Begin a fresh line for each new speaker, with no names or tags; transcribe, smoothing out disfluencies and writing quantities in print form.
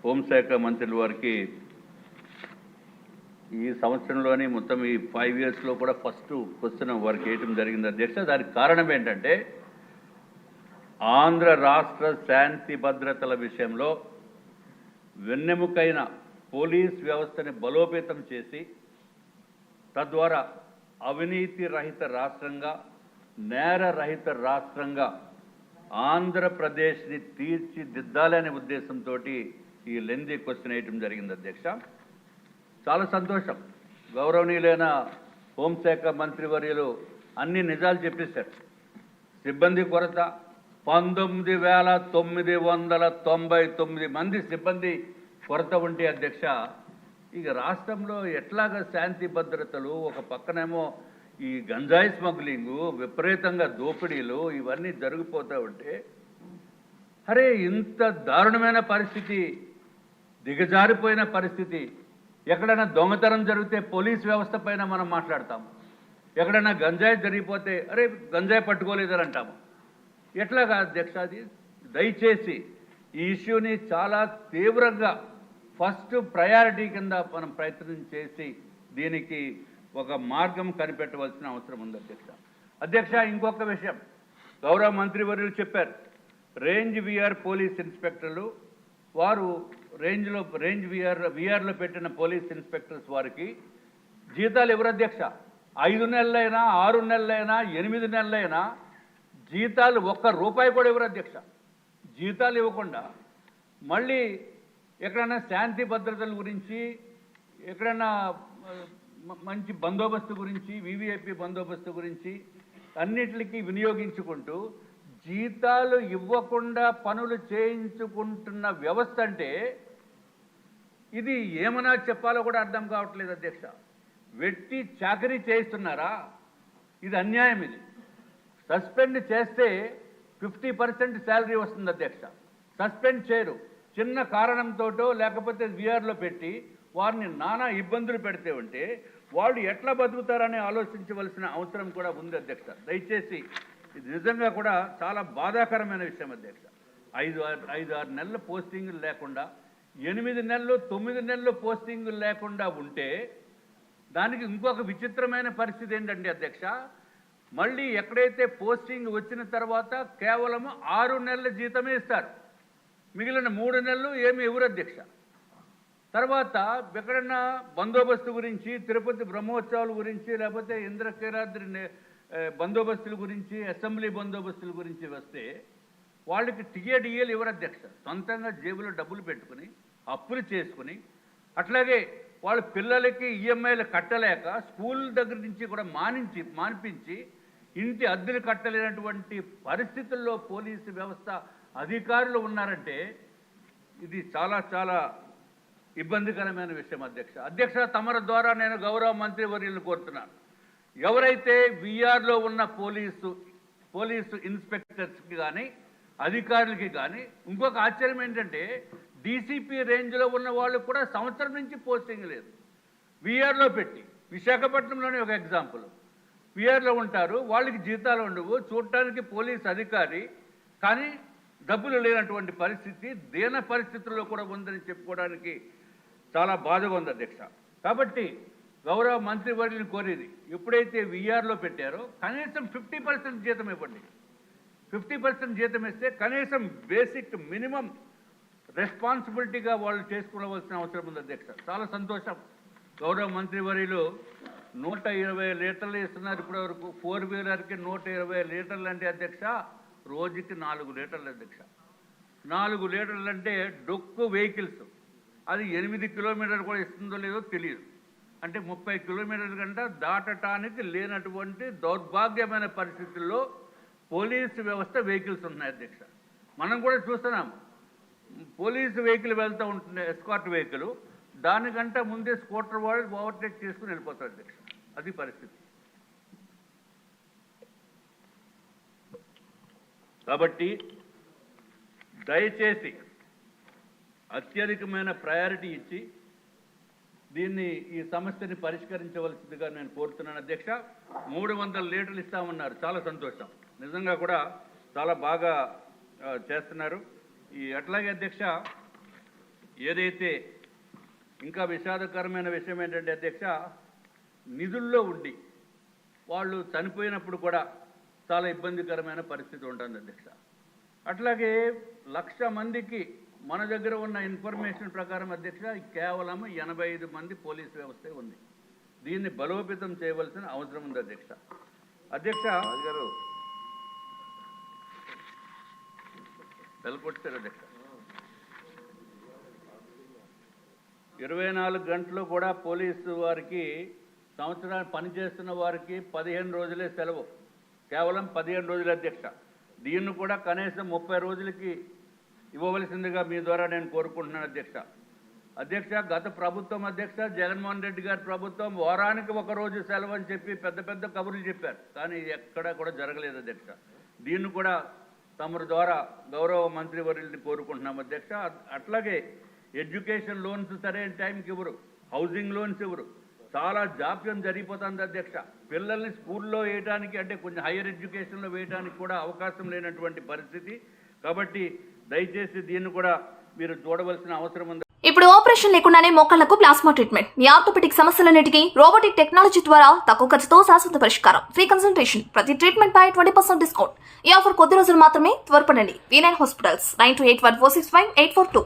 హోంశాఖ మంత్రుల వారికి ఈ సంవత్సరంలోని మొత్తం ఈ 5 ఇయర్స్లో కూడా ఫస్ట్ క్వశ్చన్ వారికి వేయటం జరిగింది అధ్యక్ష. దానికి కారణం ఏంటంటే ఆంధ్ర రాష్ట్ర శాంతి భద్రతల విషయంలో వెన్నెముకైన పోలీస్ వ్యవస్థని బలోపేతం చేసి తద్వారా అవినీతి రహిత రాష్ట్రంగా నేర రహిత రాష్ట్రంగా ఆంధ్రప్రదేశ్ని తీర్చిదిద్దాలనే ఉద్దేశంతో ఈ లెందీ క్వశ్చన్ వేయటం జరిగింది అధ్యక్ష. చాలా సంతోషం, గౌరవనీయులైన హోంశాఖ మంత్రివర్యులు అన్ని నిజాలు చెప్పేశారు. సిబ్బంది కొరత 19,999 మంది సిబ్బంది కొరత ఉంటే అధ్యక్ష, ఇక రాష్ట్రంలో ఎట్లాగా శాంతి భద్రతలు, ఒక పక్కనేమో ఈ గంజాయి స్మగ్లింగు, విపరీతంగా దోపిడీలు ఇవన్నీ జరిగిపోతూ ఉంటే, అరే ఇంత దారుణమైన పరిస్థితి, దిగజారిపోయిన పరిస్థితి, ఎక్కడైనా దొంగతనం జరిగితే పోలీస్ వ్యవస్థ పైన మనం మాట్లాడతాము, ఎక్కడైనా గంజాయి జరిగిపోతే అరే గంజాయి పట్టుకోలేదని అంటాము. ఎట్లాగా అధ్యక్ష అది? దయచేసి ఈ ఇష్యూని చాలా తీవ్రంగా ఫస్ట్ ప్రయారిటీ కింద మనం ప్రయత్నం చేసి దీనికి ఒక మార్గం కనిపెట్టవలసిన అవసరం ఉంది అధ్యక్ష. అధ్యక్ష, ఇంకొక విషయం గౌరవ మంత్రివర్యులు చెప్పారు, రేంజ్ విఆర్ పోలీస్ ఇన్స్పెక్టర్లు వారు రేంజ్ విఆర్లో పెట్టిన పోలీస్ ఇన్స్పెక్టర్స్ వారికి జీతాలు ఎవరు అధ్యక్ష? 5 నెలలైనా 6 నెలలైనా 8 నెలలైనా జీతాలు ₹1 కూడా ఎవరు అధ్యక్ష? జీతాలు ఇవ్వకుండా మళ్ళీ ఎక్కడైనా శాంతి భద్రతల గురించి, ఎక్కడైనా మంచి బందోబస్తు గురించి, వివిఐపి బందోబస్తు గురించి అన్నిటికీ వినియోగించుకుంటూ జీతాలు ఇవ్వకుండా పనులు చేయించుకుంటున్న వ్యవస్థ అంటే ఇది ఏమన్నా చెప్పాలో కూడా అర్థం కావట్లేదు అధ్యక్ష. వెట్టి చాకరీ చేయిస్తున్నారా? ఇది అన్యాయం. ఇది సస్పెండ్ చేస్తే 50% శాలరీ వస్తుంది అధ్యక్ష. సస్పెండ్ చేయరు, చిన్న కారణంతోటో లేకపోతే విఆర్లో పెట్టి వారిని నానా ఇబ్బందులు పెడితే ఉంటే వాళ్ళు ఎట్లా బతుకుతారని ఆలోచించవలసిన అవసరం కూడా ఉంది అధ్యక్ష. దయచేసి ఇది నిజంగా కూడా చాలా బాధాకరమైన విషయం అధ్యక్ష. 5-6 నెలల పోస్టింగులు లేకుండా, 8 నెలలు 9 నెలలు పోస్టింగులు లేకుండా ఉంటే దానికి ఇంకొక విచిత్రమైన పరిస్థితి ఏంటంటే అధ్యక్ష, మళ్ళీ ఎక్కడైతే పోస్టింగ్ వచ్చిన తర్వాత కేవలం 6 నెలల జీతమే ఇస్తారు, మిగిలిన 3 నెలలు ఏమి ఎవరు అధ్యక్ష. తర్వాత ఎక్కడన్నా బందోబస్తు గురించి, తిరుపతి బ్రహ్మోత్సవాల గురించి, లేకపోతే ఇంద్రకీలాద్రి బందోబస్తుల గురించి, అసెంబ్లీ బందోబస్తుల గురించి వస్తే వాళ్ళకి టీఏడిఏలు ఎవరు అధ్యక్ష? సొంతంగా జేబులో డబ్బులు పెట్టుకుని అప్పులు చేసుకుని, అట్లాగే వాళ్ళ పిల్లలకి ఈఎంఐలు కట్టలేక స్కూల్ దగ్గర నుంచి కూడా మానిపించి ఇంటి అద్దెలు కట్టలేనటువంటి పరిస్థితుల్లో పోలీసు వ్యవస్థ అధికారులు ఉన్నారంటే ఇది చాలా చాలా ఇబ్బందికరమైన విషయం అధ్యక్ష. అధ్యక్ష, తమరి ద్వారా నేను గౌరవ మంత్రివర్యులను కోరుతున్నాను, ఎవరైతే విఆర్లో ఉన్న పోలీసు ఇన్స్పెక్టర్స్కి కానీ అధికారులకి కానీ ఇంకొక ఆశ్చర్యం ఏంటంటే డీసీపీ రేంజ్లో ఉన్న వాళ్ళు కూడా సంవత్సరం నుంచి పోస్టింగ్ లేదు. విఆర్లో పెట్టి, విశాఖపట్నంలోనే ఒక ఎగ్జాంపుల్, విఆర్లో ఉంటారు, వాళ్ళకి జీతాలు ఉండవు, చూడటానికి పోలీస్ అధికారి కానీ డబ్బులు లేనటువంటి పరిస్థితి దీన పరిస్థితుల్లో కూడా ఉందని చెప్పుకోవడానికి చాలా బాధగా ఉంది అధ్యక్ష. కాబట్టి గౌరవ మంత్రివర్యులను కోరేది, ఎప్పుడైతే విఆర్లో పెట్టారో కనీసం 50% జీతం ఇవ్వండి. 50% జీతం ఇస్తే కనీసం బేసిక్ మినిమం రెస్పాన్సిబిలిటీగా వాళ్ళు చేసుకోవలసిన అవసరం ఉంది అధ్యక్ష. చాలా సంతోషం, గౌరవ మంత్రివర్యులు 120 లీటర్లు ఇస్తున్నారు ఇప్పటివరకు. 4 వీలర్కి 120 లీటర్లు అంటే అధ్యక్ష రోజుకి 4 లీటర్లు అధ్యక్ష. 4 లీటర్లు అంటే డొక్కు వెహికల్స్, అది 8 కిలోమీటర్లు కూడా ఇస్తుందో లేదో తెలియదు. అంటే 30 కిలోమీటర్ల కంటే దాటటానికి లేనటువంటి దౌర్భాగ్యమైన పరిస్థితుల్లో పోలీసు వ్యవస్థ వెహికల్స్ ఉన్నాయి అధ్యక్ష. మనం కూడా చూస్తున్నాము, పోలీసు వెహికల్ వెళ్తూ ఉంటుంది, ఎస్కార్ట్ వెహికల్, దానికంటే ముందే స్కూటర్ వాళ్ళు ఓవర్టేక్ చేసుకుని వెళ్ళిపోతారు అధ్యక్ష. అది పరిస్థితి. కాబట్టి దయచేసి అత్యధికమైన ప్రయారిటీ ఇచ్చి దీన్ని ఈ సమస్యని పరిష్కరించవలసిందిగా నేను కోరుతున్నాను అధ్యక్ష. 300 లీటర్లు ఇస్తామన్నారు, చాలా సంతోషం, నిజంగా కూడా చాలా బాగా చేస్తున్నారు. ఈ అట్లాగే అధ్యక్ష ఏదైతే ఇంకా విషాదకరమైన విషయం ఏంటంటే అధ్యక్ష, నిధుల్లో ఉండి వాళ్ళు చనిపోయినప్పుడు కూడా చాలా ఇబ్బందికరమైన పరిస్థితి ఉంటుంది అధ్యక్ష. అట్లాగే 1,00,000 మందికి మన దగ్గర ఉన్న ఇన్ఫర్మేషన్ ప్రకారం అధ్యక్ష కేవలం 85 మంది పోలీసు వ్యవస్థ ఉంది. దీన్ని బలోపేతం చేయవలసిన అవసరం ఉంది అధ్యక్ష. అధ్యక్ష గారు బెల్కొట్టారు అధ్యక్ష. 24 గంటలు కూడా పోలీసు వారికి సంవత్సరాన్ని పనిచేస్తున్న వారికి 15 రోజులే సెలవు, కేవలం 15 రోజులు అధ్యక్ష. దీన్ని కూడా కనీసం 30 రోజులకి ఇవ్వవలసిందిగా మీ ద్వారా నేను కోరుకుంటున్నాను అధ్యక్ష. అధ్యక్ష, గత ప్రభుత్వం అధ్యక్ష జగన్మోహన్ రెడ్డి గారి ప్రభుత్వం వారానికి 1 రోజు సెలవు అని చెప్పి పెద్ద పెద్ద కబుర్లు చెప్పారు, కానీ ఎక్కడా కూడా జరగలేదు అధ్యక్ష. దీన్ని కూడా తమరి ద్వారా గౌరవ మంత్రివర్యుల్ని కోరుకుంటున్నాం అధ్యక్ష. అట్లాగే ఎడ్యుకేషన్ లోన్స్ సరైన టైంకి ఇవ్వరు, హౌసింగ్ లోన్స్ ఇవ్వరు, చాలా జాప్యం జరిగిపోతుంది అధ్యక్ష. పిల్లల్ని స్కూల్లో వేయడానికి అంటే కొంచెం హైయర్ ఎడ్యుకేషన్లో వేయడానికి కూడా అవకాశం లేనటువంటి పరిస్థితి. కాబట్టి దయచేసి దీన్ని కూడా మీరు చూడవలసిన అవసరం ఉంది.
ఇప్పుడు ఆపరేషన్ లేకుండానే మోకాళ్లకు ప్లాస్మా ట్రీట్మెంట్. మీ ఆర్థోపెటిక్ సమస్యలన్నిటికీ రోబోటిక్ టెక్నాలజీ ద్వారా తక్కువ ఖర్చుతో శాశ్వత పరిష్కారం. ఫ్రీ కన్సల్టేషన్, ప్రతి ట్రీట్మెంట్ పై 20% డిస్కౌంట్. ఈ ఆఫర్ కొద్ది రోజులు మాత్రమే. త్వరపడండి. V9 hospitals 9281465842.